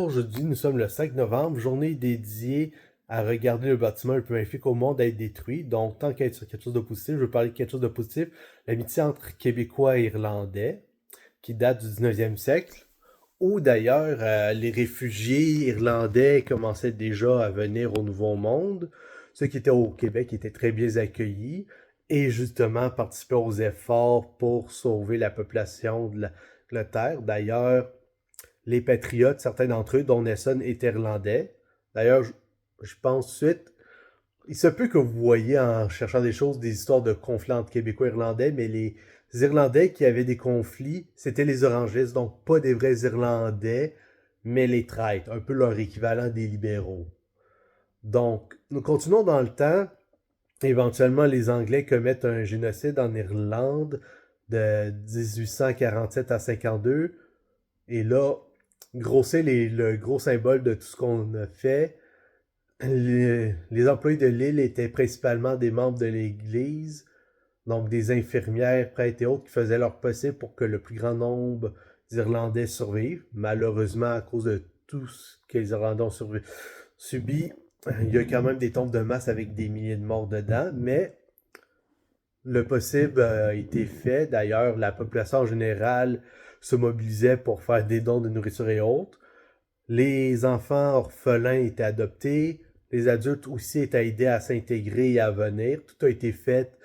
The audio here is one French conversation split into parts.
Aujourd'hui, nous sommes le 5 novembre, journée dédiée à regarder le bâtiment le plus magnifique au monde à être détruit. Donc, tant qu'à être sur quelque chose de positif, je veux parler de quelque chose de positif. L'amitié entre Québécois et Irlandais, qui date du 19e siècle, où d'ailleurs les réfugiés irlandais commençaient déjà à venir au Nouveau Monde. Ceux qui étaient au Québec étaient très bien accueillis et justement participaient aux efforts pour sauver la population de l'Angleterre. D'ailleurs, les Patriotes, certains d'entre eux, dont Nelson, étaient irlandais. D'ailleurs, je pense suite, il se peut que vous voyez en cherchant des choses des histoires de conflits entre Québécois et Irlandais, mais les Irlandais qui avaient des conflits, c'était les Orangistes, donc pas des vrais Irlandais, mais les traîtres, un peu leur équivalent des libéraux. Donc, nous continuons dans le temps. Éventuellement, les Anglais commettent un génocide en Irlande de 1847 à 52. Et là, grosser le gros symbole de tout ce qu'on a fait. Les employés de l'île étaient principalement des membres de l'Église, donc des infirmières, prêtres et autres qui faisaient leur possible pour que le plus grand nombre d'Irlandais survivent. Malheureusement, à cause de tout ce que les Irlandais ont subi, il y a quand même des tombes de masse avec des milliers de morts dedans, mais le possible a été fait. D'ailleurs, la population en général se mobilisait pour faire des dons de nourriture et autres. Les enfants orphelins étaient adoptés. Les adultes aussi étaient aidés à s'intégrer et à venir. Tout a été fait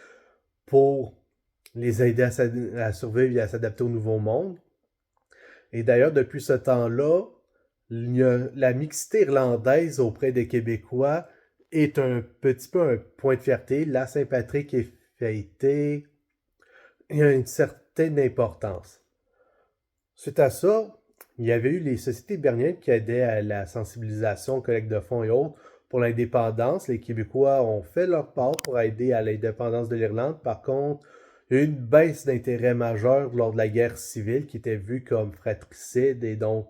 pour les aider à survivre et à s'adapter au nouveau monde. Et d'ailleurs, depuis ce temps-là, la mixité irlandaise auprès des Québécois est un petit peu un point de fierté. La Saint-Patrick est fêtée. Il y a une certaine importance. Suite à ça, il y avait eu les sociétés berniennes qui aidaient à la sensibilisation, collecte de fonds et autres pour l'indépendance. Les Québécois ont fait leur part pour aider à l'indépendance de l'Irlande. Par contre, il y a eu une baisse d'intérêt majeure lors de la guerre civile qui était vue comme fratricide et donc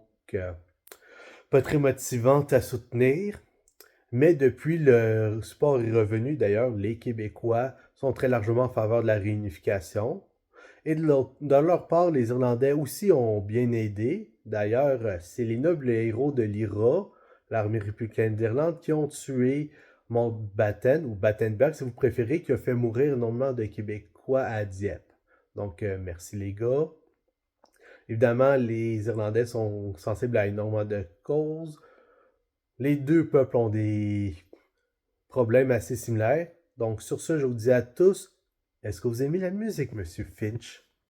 pas très motivante à soutenir. Mais depuis, le sport est revenu. D'ailleurs, les Québécois sont très largement en faveur de la réunification. Et de leur part, les Irlandais aussi ont bien aidé. D'ailleurs, c'est les nobles héros de l'IRA, l'armée républicaine d'Irlande, qui ont tué Mountbatten, ou Battenberg si vous préférez, qui a fait mourir énormément de Québécois à Dieppe. Donc, merci les gars. Évidemment, les Irlandais sont sensibles à énormément de causes. Les deux peuples ont des problèmes assez similaires. Donc, sur ce, je vous dis à tous, est-ce que vous aimez la musique, Monsieur Finch?